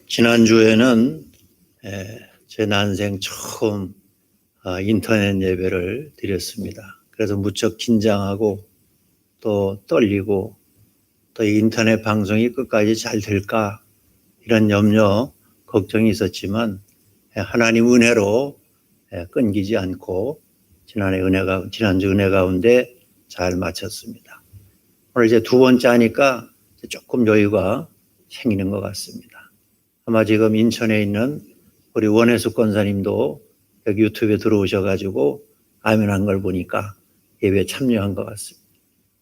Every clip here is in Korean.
지난주에는 제 난생 처음 인터넷 예배를 드렸습니다. 그래서 무척 긴장하고 또 떨리고 또 인터넷 방송이 끝까지 잘 될까 이런 염려, 걱정이 있었지만 하나님 은혜로 끊기지 않고 지난주 은혜 가운데 잘 마쳤습니다. 오늘 이제 두 번째 하니까 조금 여유가 생기는 것 같습니다. 아마 지금 인천에 있는 우리 원혜숙 권사님도 여기 유튜브에 들어오셔가지고 아멘한 걸 보니까 예배에 참여한 것 같습니다.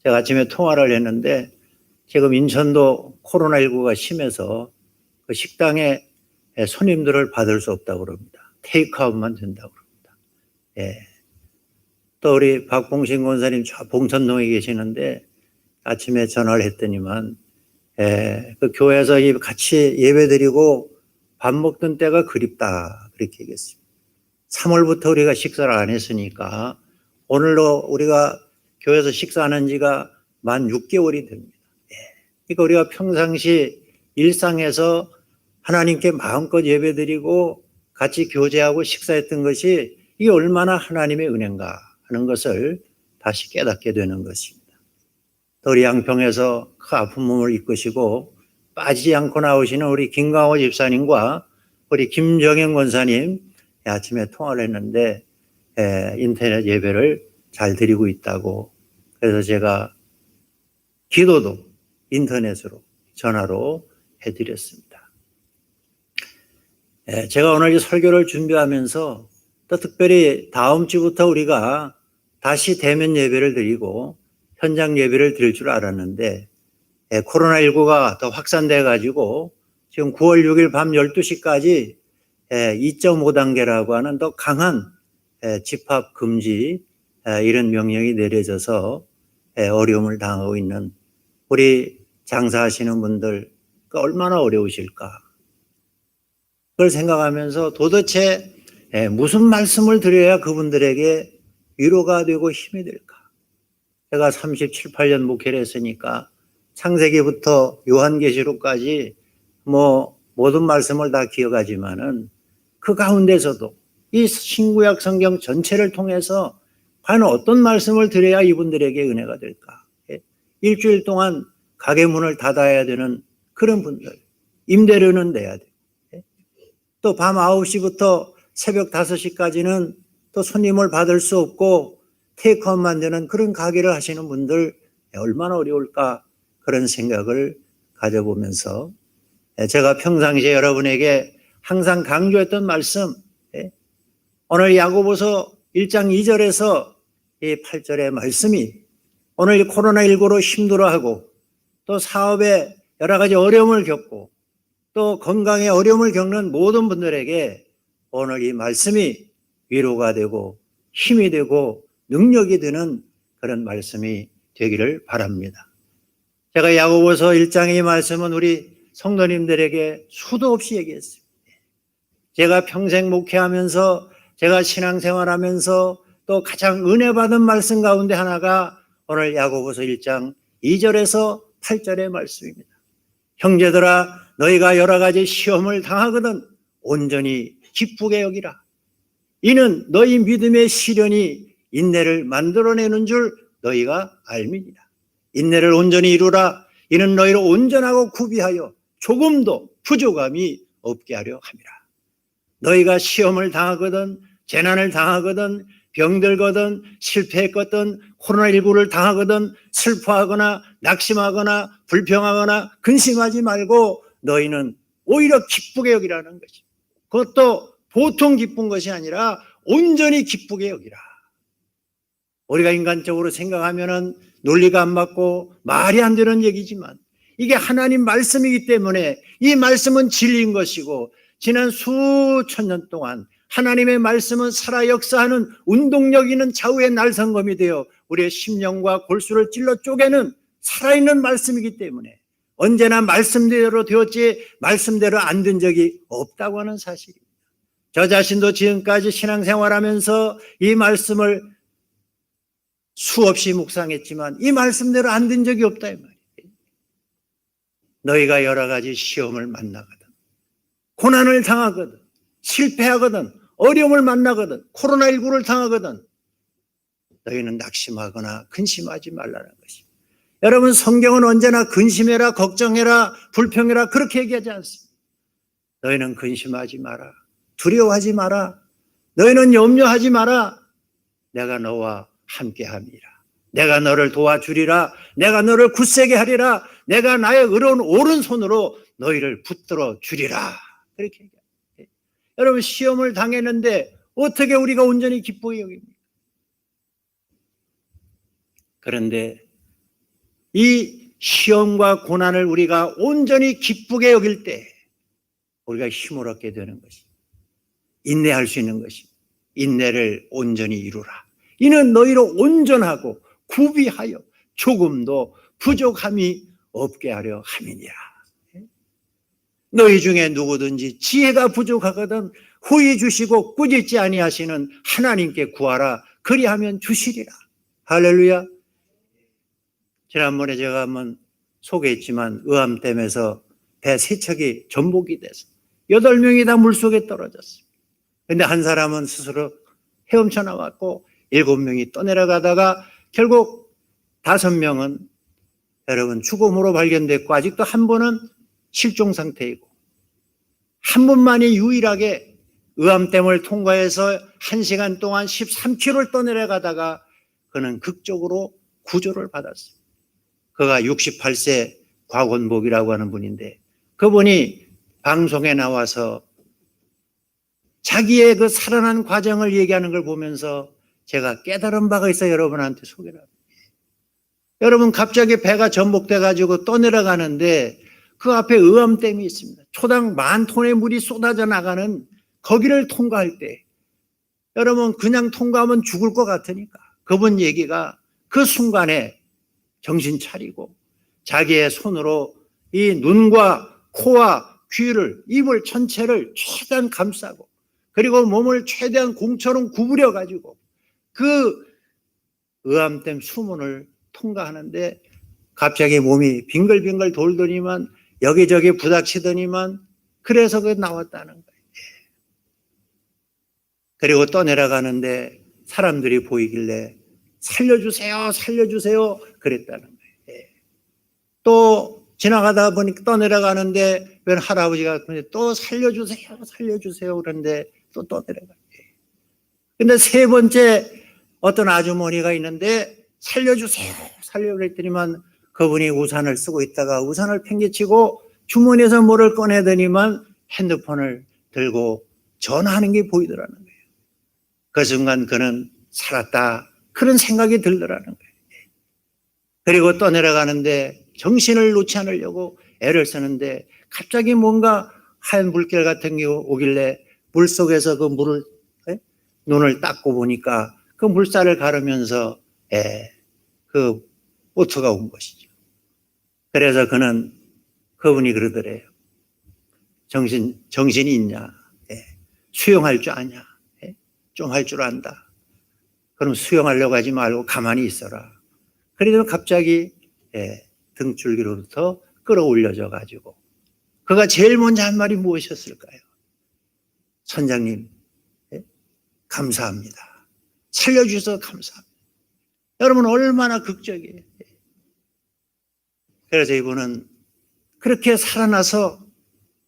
제가 아침에 통화를 했는데 지금 인천도 코로나19가 심해서 그 식당에 손님들을 받을 수 없다고 그럽니다. 테이크아웃만 된다고 그럽니다. 또 우리 박봉신 권사님 저 봉천동에 계시는데 아침에 전화를 했더니만 그 교회에서 같이 예배드리고 밥 먹던 때가 그립다 그렇게 얘기했습니다. 3월부터 우리가 식사를 안 했으니까 오늘로 우리가 교회에서 식사하는 지가 만 6개월이 됩니다. 그러니까 우리가 평상시 일상에서 하나님께 마음껏 예배드리고 같이 교제하고 식사했던 것이 이게 얼마나 하나님의 은혜인가 하는 것을 다시 깨닫게 되는 것입니다. 또 우리 양평에서 그 아픈 몸을 이끄시고 빠지지 않고 나오시는 우리 김강호 집사님과 우리 김정현 권사님 아침에 통화를 했는데 인터넷 예배를 잘 드리고 있다고. 그래서 제가 기도도 인터넷으로 전화로 해드렸습니다. 제가 오늘 이 설교를 준비하면서 또 특별히 다음 주부터 우리가 다시 대면 예배를 드리고 현장 예배를 드릴 줄 알았는데 코로나19가 더 확산돼 가지고 지금 9월 6일 밤 12시까지 2.5단계라고 하는 더 강한 집합 금지 이런 명령이 내려져서 어려움을 당하고 있는 우리 장사하시는 분들 얼마나 어려우실까 그걸 생각하면서 도대체 무슨 말씀을 드려야 그분들에게 위로가 되고 힘이 될까. 제가 37, 8년 목회를 했으니까 창세기부터 요한계시록까지 모든 말씀을 다 기억하지만은 그 가운데서도 이 신구약 성경 전체를 통해서 과연 어떤 말씀을 드려야 이분들에게 은혜가 될까. 일주일 동안 가게 문을 닫아야 되는 그런 분들, 임대료는 내야 돼요. 또 밤 9시부터 새벽 5시까지는 또 손님을 받을 수 없고 테이크아웃만 되는 그런 가게를 하시는 분들 얼마나 어려울까 그런 생각을 가져보면서 제가 평상시에 여러분에게 항상 강조했던 말씀 오늘 야고보서 1장 2절에서 이 8절의 말씀이 오늘 코로나19로 힘들어하고 또 사업에 여러 가지 어려움을 겪고 또 건강에 어려움을 겪는 모든 분들에게 오늘 이 말씀이 위로가 되고 힘이 되고 능력이 되는 그런 말씀이 되기를 바랍니다. 제가 야고보서 1장의 이 말씀은 우리 성도님들에게 수도 없이 얘기했습니다. 제가 평생 목회하면서 제가 신앙생활하면서 또 가장 은혜받은 말씀 가운데 하나가 오늘 야고보서 1장 2절에서 8절의 말씀입니다. 형제들아 너희가 여러 가지 시험을 당하거든 온전히 기쁘게 여기라. 이는 너희 믿음의 시련이 인내를 만들어내는 줄 너희가 알미니라. 인내를 온전히 이루라. 이는 너희를 온전하고 구비하여 조금도 부족함이 없게 하려 함이라. 너희가 시험을 당하거든 재난을 당하거든 병들거든 실패했거든 코로나19를 당하거든 슬퍼하거나 낙심하거나 불평하거나 근심하지 말고 너희는 오히려 기쁘게 여기라는 것이. 그것도 보통 기쁜 것이 아니라 온전히 기쁘게 여기라. 우리가 인간적으로 생각하면은 논리가 안 맞고 말이 안 되는 얘기지만 이게 하나님 말씀이기 때문에 이 말씀은 진리인 것이고 지난 수천 년 동안 하나님의 말씀은 살아 역사하는 운동력 있는 좌우의 날성검이 되어 우리의 심령과 골수를 찔러 쪼개는 살아있는 말씀이기 때문에 언제나 말씀대로 되었지 말씀대로 안 된 적이 없다고 하는 사실입니다. 저 자신도 지금까지 신앙생활하면서 이 말씀을 수없이 묵상했지만 이 말씀대로 안 된 적이 없다 이 말이에요. 너희가 여러 가지 시험을 만나거든 고난을 당하거든, 실패하거든, 어려움을 만나거든, 코로나19를 당하거든 너희는 낙심하거나 근심하지 말라는 것입니다. 여러분, 성경은 언제나 근심해라, 걱정해라, 불평해라 그렇게 얘기하지 않습니다. 너희는 근심하지 마라, 두려워하지 마라, 너희는 염려하지 마라. 내가 너와 함께함이라. 내가 너를 도와주리라. 내가 너를 굳세게 하리라. 내가 나의 의로운 오른손으로 너희를 붙들어 주리라. 그렇게 얘기합니다. 여러분, 시험을 당했는데 어떻게 우리가 온전히 기쁘게 여깁니까? 그런데 이 시험과 고난을 우리가 온전히 기쁘게 여길 때 우리가 힘을 얻게 되는 것입니다. 인내할 수 있는 것입니다. 인내를 온전히 이루라. 이는 너희로 온전하고 구비하여 조금도 부족함이 없게 하려 함이니라. 너희 중에 누구든지 지혜가 부족하거든 후히 주시고 꾸짖지 아니하시는 하나님께 구하라. 그리하면 주시리라. 할렐루야. 지난번에 제가 한번 소개했지만 의암댐에서 배 세 척이 전복이 돼서 8명이 다 물속에 떨어졌습니다. 근데 한 사람은 스스로 헤엄쳐 나왔고 7명이 떠내려가다가 결국 5명은 여러분 죽음으로 발견됐고 아직도 한 분은 실종 상태이고 한 분만이 유일하게 의암댐을 통과해서 1시간 동안 13km를 떠내려가다가 그는 극적으로 구조를 받았습니다. 그가 68세 곽원복이라고 하는 분인데 그분이 방송에 나와서 자기의 그 살아난 과정을 얘기하는 걸 보면서 제가 깨달은 바가 있어 여러분한테 소개를 합니다. 여러분, 갑자기 배가 전복돼 가지고 떠내려가는데 그 앞에 의암댐이 있습니다. 초당 10,000톤의 물이 쏟아져 나가는 거기를 통과할 때 여러분 그냥 통과하면 죽을 것 같으니까 그분 얘기가 그 순간에 정신 차리고 자기의 손으로 이 눈과 코와 귀를, 입을 전체를 최대한 감싸고 그리고 몸을 최대한 공처럼 구부려 가지고 그 의암댐 수문을 통과하는데 갑자기 몸이 빙글빙글 돌더니만 여기저기 부닥치더니만 그래서 그 나왔다는 거예요. 그리고 떠내려가는데 사람들이 보이길래 살려주세요, 살려주세요 그랬다는 거예요. 또 지나가다 보니까 떠내려가는데 웬 할아버지가 또 살려주세요, 살려주세요 그런데 또 떠내려가요. 근데 세 번째 어떤 아주머니가 있는데 살려주세요, 살려주세요 그랬더니만 그분이 우산을 쓰고 있다가 우산을 팽개치고 주머니에서 뭐를 꺼내더니만 핸드폰을 들고 전화하는 게 보이더라는 거예요. 그 순간 그는 살았다 그런 생각이 들더라는 거예요. 그리고 떠내려가는데 정신을 놓지 않으려고 애를 쓰는데 갑자기 뭔가 하얀 물결 같은 게 오길래 물속에서 그 물을 눈을 닦고 보니까 그 물살을 가르면서 그 보트가 온 것이죠. 그래서 그분이 그러더래요. 정신이 있냐? 수영할 줄 아냐? 좀 할 줄 안다. 그럼 수영하려고 하지 말고 가만히 있어라. 그래도 갑자기 등줄기로부터 끌어올려져 가지고 그가 제일 먼저 한 말이 무엇이었을까요? 선장님, 감사합니다. 살려주셔서 감사합니다. 여러분 얼마나 극적이에요. 그래서 이분은 그렇게 살아나서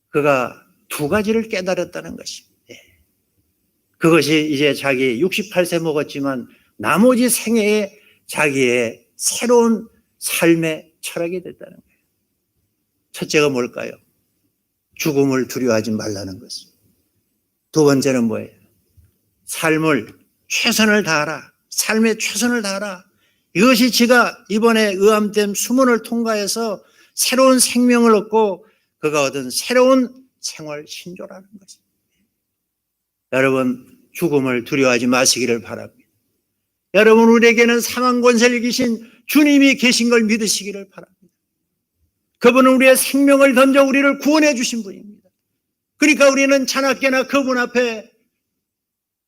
그가 2가지를 깨달았다는 것입니다. 그것이 이제 자기 68세 먹었지만 나머지 생애에 자기의 새로운 삶의 철학이 됐다는 거예요. 첫째가 뭘까요? 죽음을 두려워하지 말라는 것입니다. 두 번째는 뭐예요? 삶을 최선을 다하라. 삶에 최선을 다하라. 이것이 지가 이번에 의암댐 수문을 통과해서 새로운 생명을 얻고 그가 얻은 새로운 생활 신조라는 것입니다. 여러분 죽음을 두려워하지 마시기를 바랍니다. 여러분 우리에게는 사망 권세를 이기신 주님이 계신 걸 믿으시기를 바랍니다. 그분은 우리의 생명을 던져 우리를 구원해 주신 분입니다. 그러니까 우리는 자나깨나 그분 앞에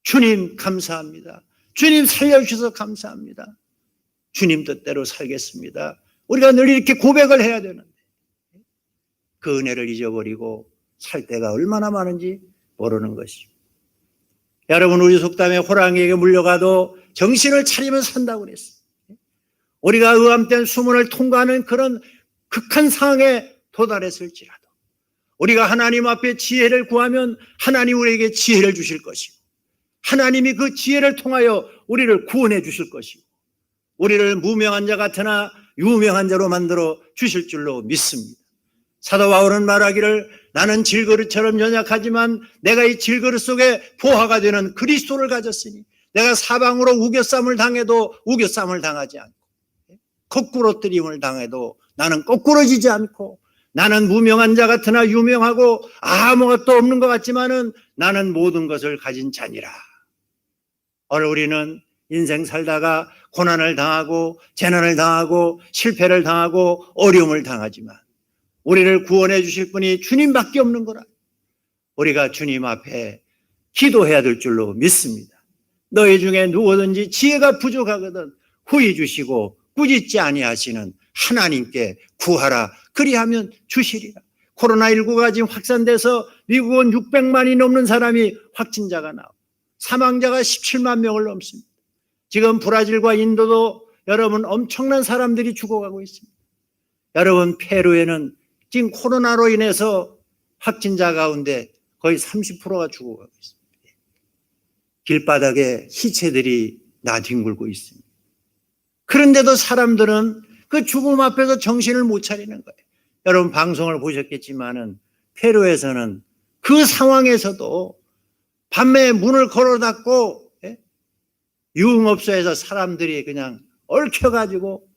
주님 감사합니다. 주님 살려주셔서 감사합니다. 주님 뜻대로 살겠습니다. 우리가 늘 이렇게 고백을 해야 되는데 그 은혜를 잊어버리고 살 때가 얼마나 많은지 모르는 것이죠. 여러분, 우리 속담에 호랑이에게 물려가도 정신을 차리면 산다고 그랬어요. 우리가 의암된 수문을 통과하는 그런 극한 상황에 도달했을지라도 우리가 하나님 앞에 지혜를 구하면 하나님 우리에게 지혜를 주실 것이고 하나님이 그 지혜를 통하여 우리를 구원해 주실 것이고 우리를 무명한 자 같으나 유명한 자로 만들어 주실 줄로 믿습니다. 사도 바울은 말하기를 나는 질그릇처럼 연약하지만 내가 이 질그릇 속에 보화가 되는 그리스도를 가졌으니 내가 사방으로 우겨쌈을 당해도 우겨쌈을 당하지 않고 거꾸로 뜨림을 당해도 나는 거꾸러지지 않고 나는 무명한 자 같으나 유명하고 아무것도 없는 것 같지만은 나는 모든 것을 가진 자니라. 오늘 우리는 인생 살다가 고난을 당하고 재난을 당하고 실패를 당하고 어려움을 당하지만 우리를 구원해 주실 분이 주님밖에 없는 거라. 우리가 주님 앞에 기도해야 될 줄로 믿습니다. 너희 중에 누구든지 지혜가 부족하거든 후히 주시고 꾸짖지 아니하시는 하나님께 구하라. 그리하면 주시리라. 코로나19가 지금 확산돼서 미국은 600만이 넘는 사람이 확진자가 나오고 사망자가 17만 명을 넘습니다. 지금 브라질과 인도도 여러분 엄청난 사람들이 죽어가고 있습니다. 여러분, 페루에는 지금 코로나로 인해서 확진자 가운데 거의 30%가 죽어가고 있습니다. 길바닥에 시체들이 나뒹굴고 있습니다. 그런데도 사람들은 그 죽음 앞에서 정신을 못 차리는 거예요. 여러분, 방송을 보셨겠지만은 페루에서는 그 상황에서도 밤에 문을 걸어 닫고 유흥업소에서 사람들이 그냥 얽혀가지고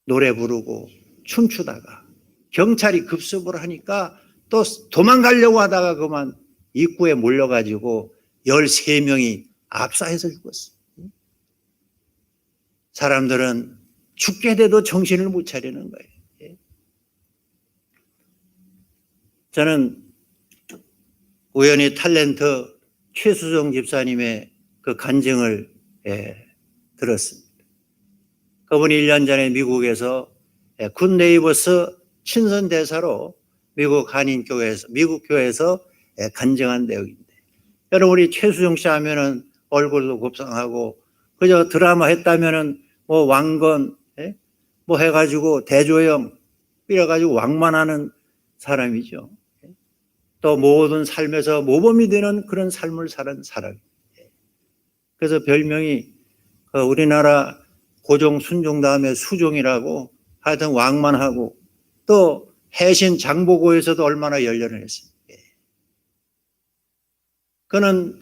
노래 부르고 춤추다가 경찰이 급습을 하니까 또 도망가려고 하다가 그만 입구에 몰려가지고 13명이 압사해서 죽었어요. 사람들은 죽게 돼도 정신을 못 차리는 거예요. 저는 우연히 탤런트 최수정 집사님의 그 간증을 들었습니다. 그분이 1년 전에 미국에서 굿네이버스 친선 대사로 미국 교회에서 간증한 내용인데, 여러분, 우리 최수정 씨 하면은 얼굴도 곱상하고 그저 드라마 했다면은 뭐 왕건 뭐 해가지고 대조영 이래가지고 왕만하는 사람이죠. 또 모든 삶에서 모범이 되는 그런 삶을 사는 사람. 그래서 별명이 우리나라 고종 순종 다음에 수종이라고 하여튼 왕만하고 또 해신 장보고에서도 얼마나 열렬을 했습니다. 그는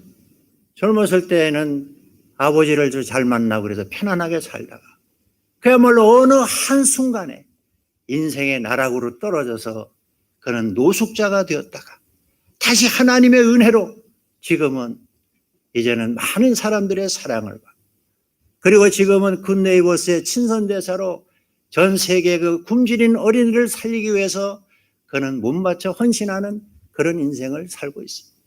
젊었을 때에는 아버지를 잘 만나고 그래서 편안하게 살다가 그야말로 어느 한순간에 인생의 나락으로 떨어져서 그는 노숙자가 되었다가 다시 하나님의 은혜로 지금은 이제는 많은 사람들의 사랑을 받고 그리고 지금은 굿네이버스의 친선대사로 전 세계 그 굶주린 어린이를 살리기 위해서 그는 몸바쳐 헌신하는 그런 인생을 살고 있습니다.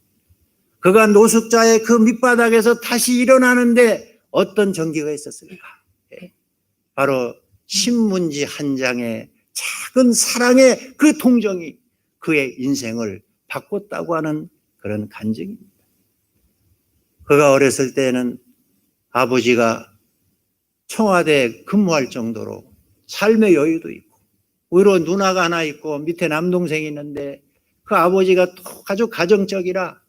그가 노숙자의 그 밑바닥에서 다시 일어나는데 어떤 전기가 있었을까? 바로 신문지 한 장의 작은 사랑의 그 동정이 그의 인생을 바꿨다고 하는 그런 간증입니다. 그가 어렸을 때는 아버지가 청와대에 근무할 정도로 삶의 여유도 있고 오히려 누나가 하나 있고 밑에 남동생이 있는데 그 아버지가 또 아주 가정적이라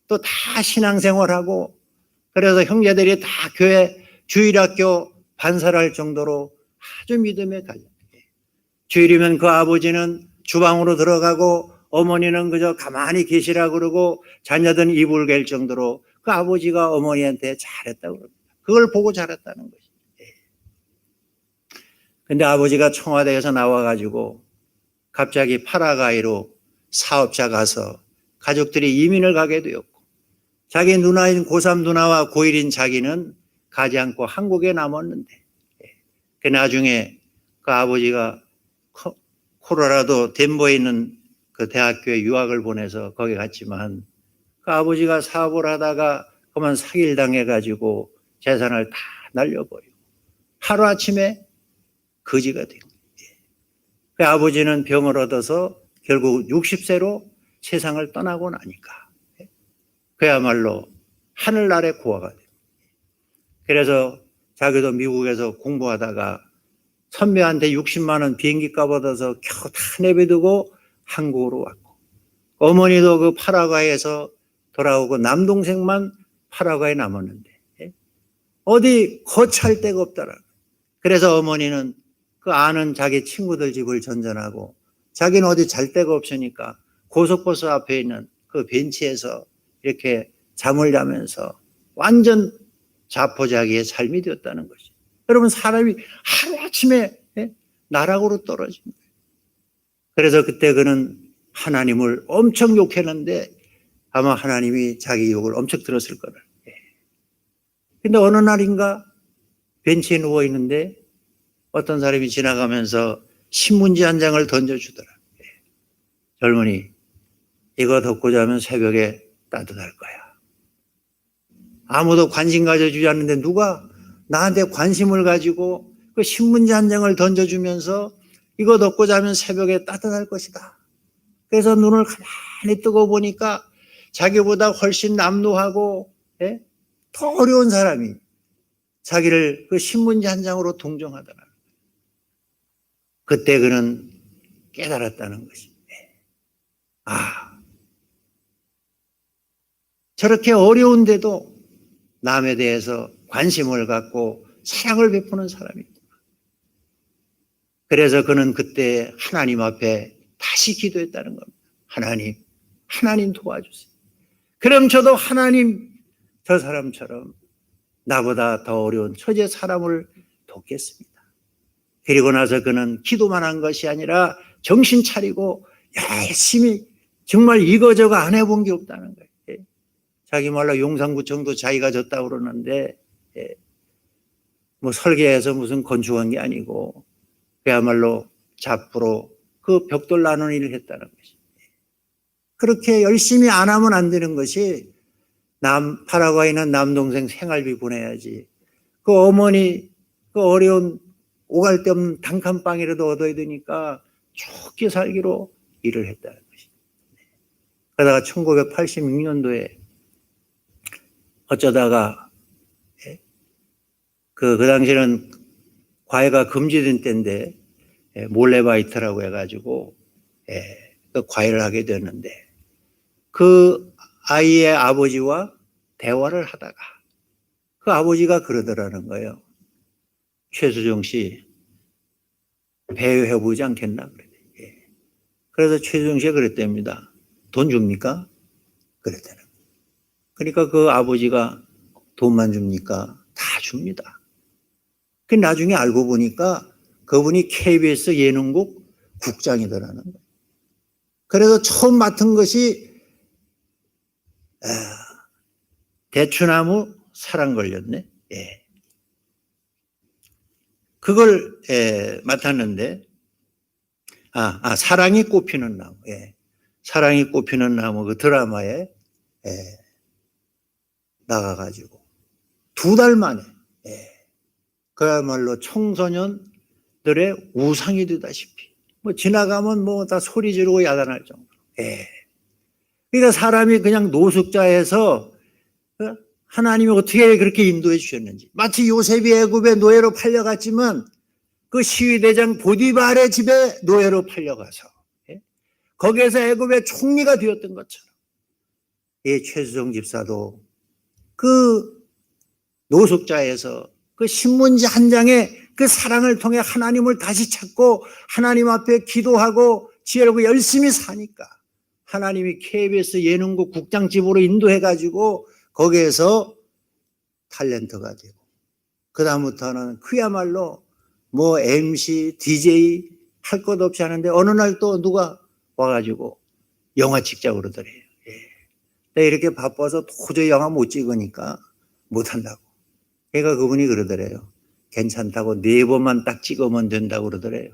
또 다 신앙생활하고 그래서 형제들이 다 교회 주일학교 반사를 할 정도로 아주 믿음에 갈려. 주일이면 그 아버지는 주방으로 들어가고 어머니는 그저 가만히 계시라고 그러고 자녀들은 이불 갤 정도로 그 아버지가 어머니한테 잘했다고 그럽니다. 그걸 보고 잘했다는 것이죠. 근데 아버지가 청와대에서 나와가지고 갑자기 파라과이로 사업자 가서 가족들이 이민을 가게 되었고 자기 누나인 고3 누나와 고1인 자기는 가지 않고 한국에 남았는데 그 나중에 그 아버지가 콜로라도 덴버에 있는 그 대학교에 유학을 보내서 거기 갔지만 그 아버지가 사업을 하다가 그만 사기를 당해가지고 재산을 다 날려버리고 하루아침에 거지가 된 거예요. 아버지는 병을 얻어서 결국 60세로 세상을 떠나고 나니까 그야말로 하늘나라의 고아가 돼요. 그래서 자기도 미국에서 공부하다가 선배한테 60만 원 비행기 값 얻어서 겨우 다 내비두고 한국으로 왔고, 어머니도 그 파라과이에서 돌아오고 남동생만 파라과이에 남았는데 어디 거처할 데가 없더라. 그래서 어머니는 그 아는 자기 친구들 집을 전전하고 자기는 어디 잘 데가 없으니까 고속버스 앞에 있는 그 벤치에서 이렇게 잠을 자면서 완전 자포자기의 삶이 되었다는 것이. 여러분, 사람이 하루아침에 나락으로 떨어진 거예요. 그래서 그때 그는 하나님을 엄청 욕했는데 아마 하나님이 자기 욕을 엄청 들었을 거라. 근데 어느 날인가 벤치에 누워 있는데 어떤 사람이 지나가면서 신문지 한 장을 던져주더라. 젊은이, 이거 덮고 자면 새벽에 따뜻할 거야. 아무도 관심 가져주지 않는데 누가 나한테 관심을 가지고 그 신문지 한 장을 던져주면서 이거 덮고 자면 새벽에 따뜻할 것이다. 그래서 눈을 가만히 뜨고 보니까 자기보다 훨씬 남루하고 더 어려운 사람이 자기를 그 신문지 한 장으로 동정하더라. 그때 그는 깨달았다는 것입니다. 저렇게 어려운데도 남에 대해서 관심을 갖고 사랑을 베푸는 사람이 있구나. 그래서 그는 그때 하나님 앞에 다시 기도했다는 겁니다. 하나님 도와주세요. 그럼 저도 하나님 저 사람처럼 나보다 더 어려운 처제 사람을 돕겠습니다. 그리고 나서 그는 기도만 한 것이 아니라 정신 차리고 열심히 정말 이거저거 안 해본 게 없다는 거예요. 자기 말로 용산구청도 자기가 졌다고 그러는데 뭐 설계해서 무슨 건축한 게 아니고 그야말로 잡부로 그 벽돌 나누는 일을 했다는 것이. 그렇게 열심히 안 하면 안 되는 것이 파라과이는 남동생 생활비 보내야지. 그 어머니 그 어려운 오갈 데 없는 단칸방이라도 얻어야 되니까 좋게 살기로 일을 했다는 것입니다. 그러다가 1986년도에 어쩌다가 그 당시에는 과외가 금지된 때인데 몰래바이트라고 해가지고 그 과외를 하게 되었는데 그 아이의 아버지와 대화를 하다가 그 아버지가 그러더라는 거예요. 최수종 씨 배회해보지 않겠나? 그래서 최수종 씨가 그랬답니다. 돈 줍니까? 그랬다는 거예요. 그러니까 그 아버지가 돈만 줍니까? 다 줍니다. 그 나중에 알고 보니까 그분이 KBS 예능국 국장이더라는 거예요. 그래서 처음 맡은 것이 대추나무 사랑 걸렸네. 그걸 맡았는데 사랑이 꽃피는 나무. 사랑이 꽃피는 나무 그 드라마에 나가가지고 2달 만에 그야말로 청소년들의 우상이 되다시피 뭐 지나가면 뭐 다 소리 지르고 야단할 정도로. 그러니까 사람이 그냥 노숙자에서 하나님이 어떻게 그렇게 인도해 주셨는지. 마치 요셉이 애굽의 노예로 팔려갔지만 그 시위대장 보디발의 집에 노예로 팔려가서 거기에서 애굽의 총리가 되었던 것처럼 최수종 집사도 그 노숙자에서 그 신문지 한 장에 그 사랑을 통해 하나님을 다시 찾고 하나님 앞에 기도하고 지혜롭고 열심히 사니까 하나님이 KBS 예능국 국장집으로 인도해가지고 거기에서 탤런트가 되고 그 다음부터는 그야말로 뭐 MC, DJ 할 것 없이 하는데 어느 날 또 누가 와가지고 영화 찍자고 그러더래요. 내가 이렇게 바빠서 도저히 영화 못 찍으니까 못한다고. 그러니까 그분이 그러더래요. 괜찮다고 4번만 딱 찍으면 된다고 그러더래요.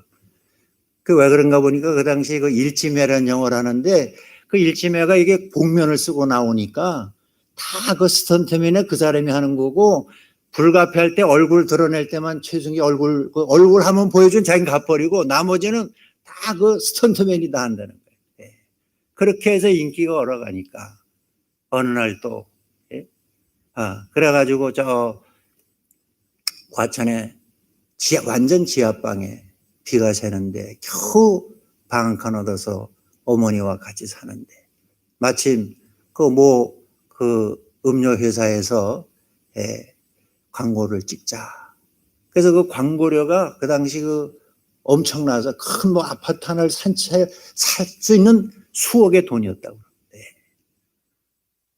그 왜 그런가 보니까 그 당시에 그 일지매라는 영화를 하는데 그 일지매가 이게 복면을 쓰고 나오니까 다 그 스턴트맨에 그 사람이 하는 거고 불가피할 때 얼굴 드러낼 때만 최승기 얼굴 한번 보여준 자기는 가버리고 나머지는 다 그 스턴트맨이 다 한다는 거예요. 예. 그렇게 해서 인기가 올라가니까 어느 날 또, 예? 그래가지고 저 과천에 완전 지하방에 비가 새는데 겨우 방 한 칸 얻어서 어머니와 같이 사는데 마침 그 음료 회사에서 광고를 찍자. 그래서 그 광고료가 그 당시 엄청나서 큰 아파트 하나를 산 채 살 수 있는 수억의 돈이었다고.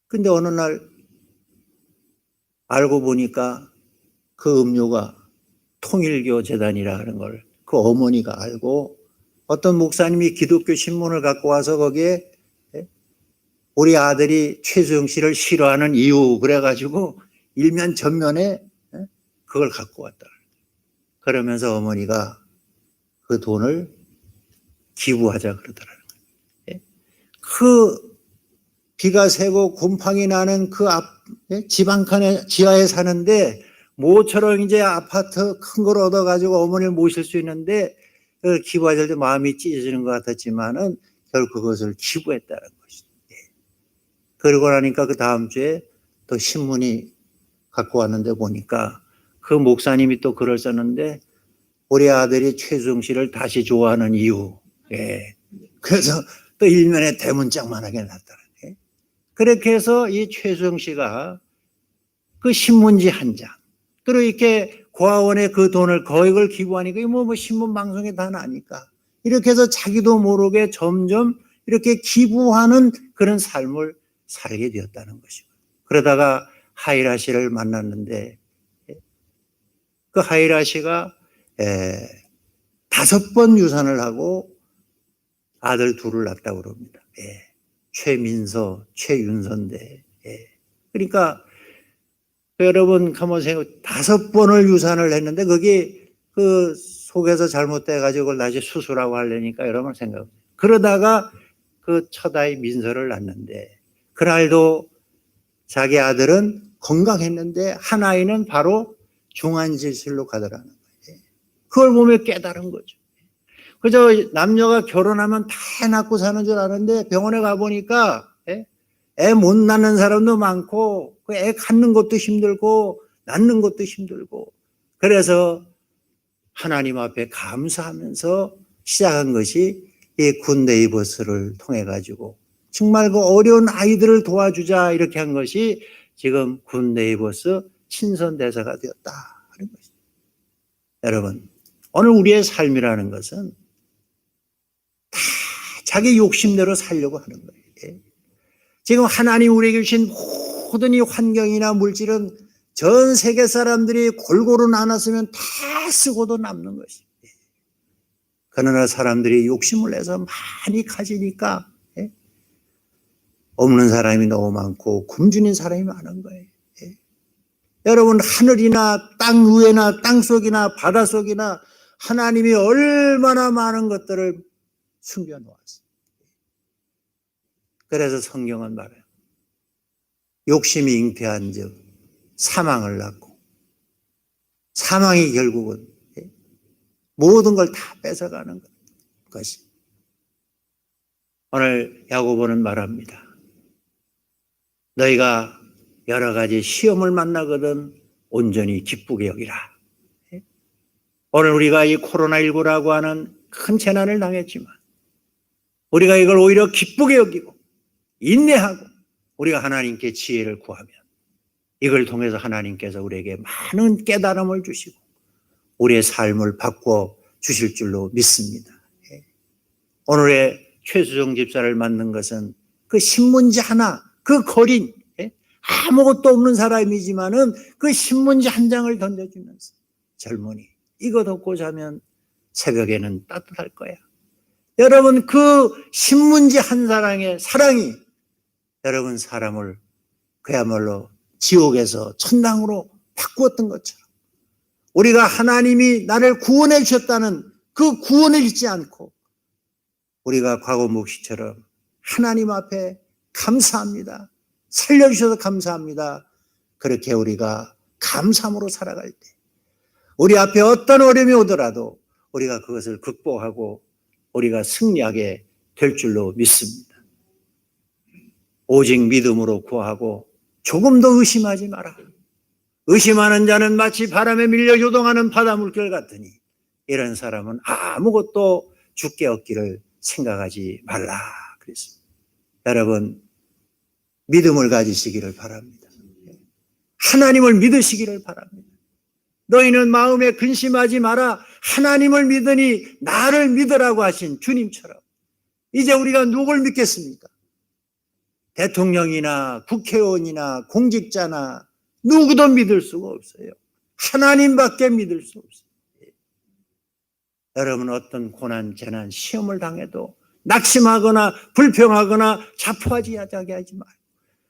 근데 어느 날 알고 보니까 그 음료가 통일교 재단이라는 걸 그 어머니가 알고 어떤 목사님이 기독교 신문을 갖고 와서 거기에 우리 아들이 최수영 씨를 싫어하는 이유 그래가지고 일면 전면에 그걸 갖고 왔다. 그러면서 어머니가 그 돈을 기부하자 그러더라고요. 그 비가 새고 곰팡이 나는 그 집 한 칸에 지하에 사는데 모처럼 이제 아파트 큰 걸 얻어가지고 어머니를 모실 수 있는데 기부하실 때 마음이 찢어지는 것 같았지만은 결국 그것을 기부했다는 것이죠. 그러고 나니까 그 다음 주에 또 신문이 갖고 왔는데 보니까 그 목사님이 또 글을 썼는데 우리 아들이 최수영 씨를 다시 좋아하는 이유. 그래서 또 일면에 대문짝만하게 났더라고요. 그렇게 해서 이 최수영 씨가 그 신문지 한 장, 그리고 이렇게 고아원에 그 돈을 거액을 기부하니까 뭐 신문 방송에 다 나니까 이렇게 해서 자기도 모르게 점점 이렇게 기부하는 그런 삶을 살게 되었다는 것이고 그러다가 하이라 씨를 만났는데 그 하이라 씨가 5번 유산을 하고 아들 둘을 낳았다고 그럽니다. 최민서, 최윤선대. 그러니까 여러분 가만 생각해 5번을 유산을 했는데 그게 그 속에서 잘못돼 가지고 그걸 다시 수술하고 하려니까 여러분 생각해요. 그러다가 그 첫 아이 민서를 낳는데 그날도 자기 아들은 건강했는데 한 아이는 바로 중환자실로 가더라는 거예요. 그걸 보며 깨달은 거죠. 그저 남녀가 결혼하면 다 애 낳고 사는 줄 아는데 병원에 가보니까 애 못 낳는 사람도 많고 애 갖는 것도 힘들고 낳는 것도 힘들고 그래서 하나님 앞에 감사하면서 시작한 것이 이 굿네이버스를 통해 가지고 정말 그 어려운 아이들을 도와주자 이렇게 한 것이 지금 굿네이버스 친선대사가 되었다 하는 것입니다. 여러분 오늘 우리의 삶이라는 것은 다 자기 욕심대로 살려고 하는 거예요. 지금 하나님 우리에게 주신 모든 이 환경이나 물질은 전 세계 사람들이 골고루 나눴으면 다 쓰고도 남는 것입니다. 그러나 사람들이 욕심을 내서 많이 가지니까 없는 사람이 너무 많고 굶주린 사람이 많은 거예요. 여러분 하늘이나 땅 위에나 땅 속이나 바다 속이나 하나님이 얼마나 많은 것들을 숨겨놓았어요. 그래서 성경은 말해요. 욕심이 잉태한 즉 사망을 낳고 사망이 결국은 모든 걸 다 뺏어가는 것이. 오늘 야고보는 말합니다. 너희가 여러 가지 시험을 만나거든 온전히 기쁘게 여기라. 오늘 우리가 이 코로나19라고 하는 큰 재난을 당했지만 우리가 이걸 오히려 기쁘게 여기고 인내하고 우리가 하나님께 지혜를 구하면 이걸 통해서 하나님께서 우리에게 많은 깨달음을 주시고 우리의 삶을 바꿔 주실 줄로 믿습니다. 오늘의 최수정 집사를 만난 것은 그 신문지 하나, 그 거린 아무것도 없는 사람이지만은 그 신문지 한 장을 던져주면서 젊은이 이거 덮고 자면 새벽에는 따뜻할 거야. 여러분 그 신문지 한 사랑의 사랑이 여러분 사람을 그야말로 지옥에서 천당으로 바꾸었던 것처럼 우리가 하나님이 나를 구원해 주셨다는 그 구원을 잊지 않고 우리가 과거 묵시처럼 하나님 앞에 감사합니다. 살려주셔서 감사합니다. 그렇게 우리가 감사함으로 살아갈 때 우리 앞에 어떤 어려움이 오더라도 우리가 그것을 극복하고 우리가 승리하게 될 줄로 믿습니다. 오직 믿음으로 구하고 조금도 의심하지 마라. 의심하는 자는 마치 바람에 밀려 요동하는 바닷물결 같으니 이런 사람은 아무것도 주께 얻기를 생각하지 말라 그랬습니다. 여러분, 믿음을 가지시기를 바랍니다. 하나님을 믿으시기를 바랍니다. 너희는 마음에 근심하지 마라. 하나님을 믿으니 나를 믿으라고 하신 주님처럼 이제 우리가 누굴 믿겠습니까? 대통령이나 국회의원이나 공직자나 누구도 믿을 수가 없어요. 하나님밖에 믿을 수 없어요. 여러분, 어떤 고난, 재난, 시험을 당해도 낙심하거나 불평하거나 자포하지 하지 말고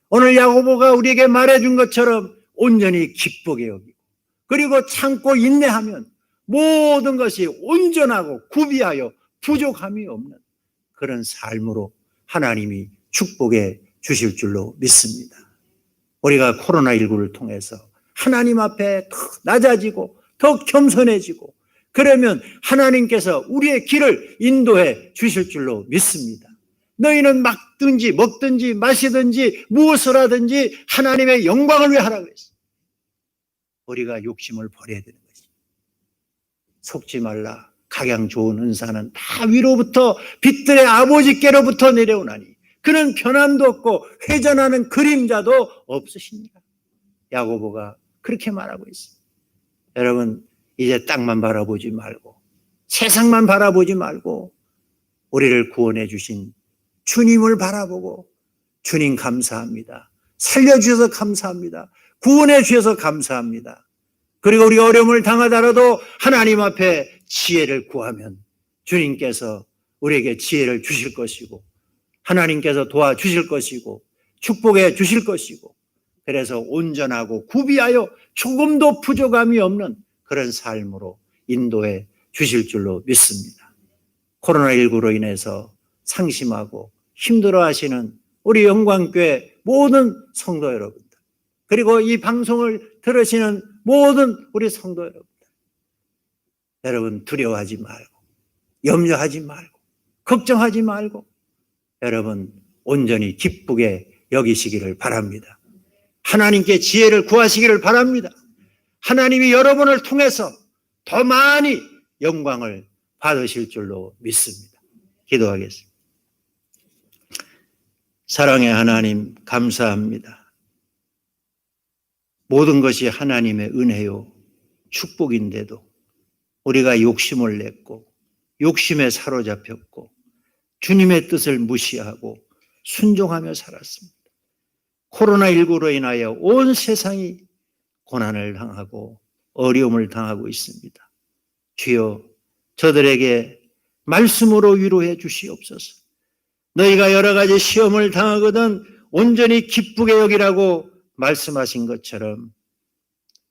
오늘 야고보가 우리에게 말해준 것처럼 온전히 기쁘게 여기고 그리고 참고 인내하면 모든 것이 온전하고 구비하여 부족함이 없는 그런 삶으로 하나님이 축복해 주실 줄로 믿습니다. 우리가 코로나19를 통해서 하나님 앞에 더 낮아지고 더 겸손해지고 그러면 하나님께서 우리의 길을 인도해 주실 줄로 믿습니다. 너희는 막든지 먹든지 마시든지 무엇을 하든지 하나님의 영광을 위해 하라고 했어요. 우리가 욕심을 버려야 되는 것입니다. 속지 말라. 각양 좋은 은사는 다 위로부터 빛들의 아버지께로부터 내려오나니 그는 변함도 없고 회전하는 그림자도 없으십니다. 야고보가 그렇게 말하고 있습니다. 여러분, 이제 땅만 바라보지 말고 세상만 바라보지 말고 우리를 구원해 주신 주님을 바라보고 주님 감사합니다. 살려주셔서 감사합니다. 구원해 주셔서 감사합니다. 그리고 우리 어려움을 당하더라도 하나님 앞에 지혜를 구하면 주님께서 우리에게 지혜를 주실 것이고 하나님께서 도와주실 것이고 축복해 주실 것이고 그래서 온전하고 구비하여 조금도 부족함이 없는 그런 삶으로 인도해 주실 줄로 믿습니다. 코로나19로 인해서 상심하고 힘들어하시는 우리 영광교회 모든 성도 여러분들 그리고 이 방송을 들으시는 모든 우리 성도 여러분들 여러분 두려워하지 말고 염려하지 말고 걱정하지 말고 여러분 온전히 기쁘게 여기시기를 바랍니다. 하나님께 지혜를 구하시기를 바랍니다. 하나님이 여러분을 통해서 더 많이 영광을 받으실 줄로 믿습니다. 기도하겠습니다. 사랑의 하나님 감사합니다. 모든 것이 하나님의 은혜요 축복인데도 우리가 욕심을 냈고 욕심에 사로잡혔고 주님의 뜻을 무시하고 순종하며 살았습니다. 코로나19로 인하여 온 세상이 고난을 당하고 어려움을 당하고 있습니다. 주여 저들에게 말씀으로 위로해 주시옵소서. 너희가 여러 가지 시험을 당하거든 온전히 기쁘게 여기라고 말씀하신 것처럼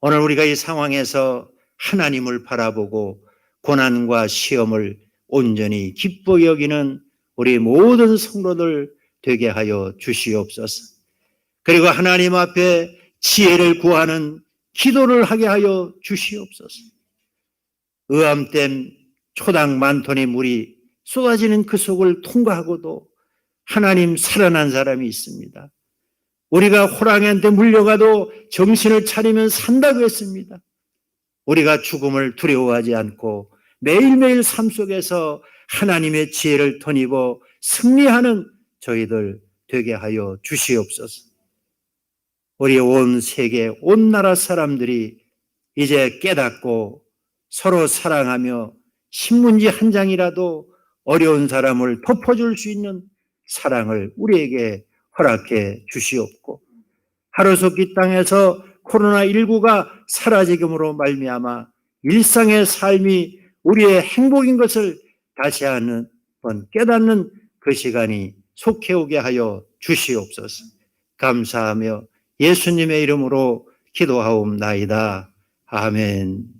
오늘 우리가 이 상황에서 하나님을 바라보고 고난과 시험을 온전히 기쁘게 여기는 우리 모든 성도들 되게 하여 주시옵소서. 그리고 하나님 앞에 지혜를 구하는 기도를 하게 하여 주시옵소서. 의암댐 초당 만톤의 물이 쏟아지는 그 속을 통과하고도 하나님 살아난 사람이 있습니다. 우리가 호랑이한테 물려가도 정신을 차리면 산다고 했습니다. 우리가 죽음을 두려워하지 않고 매일매일 삶 속에서 하나님의 지혜를 덧입어 승리하는 저희들 되게 하여 주시옵소서. 우리 온 세계, 온 나라 사람들이 이제 깨닫고 서로 사랑하며 신문지 한 장이라도 어려운 사람을 덮어줄 수 있는 사랑을 우리에게 허락해 주시옵고 하루속 이 땅에서 코로나19가 사라지금으로 말미암아 일상의 삶이 우리의 행복인 것을 다시 한번 깨닫는 그 시간이 속해 오게 하여 주시옵소서. 감사하며 예수님의 이름으로 기도하옵나이다. 아멘.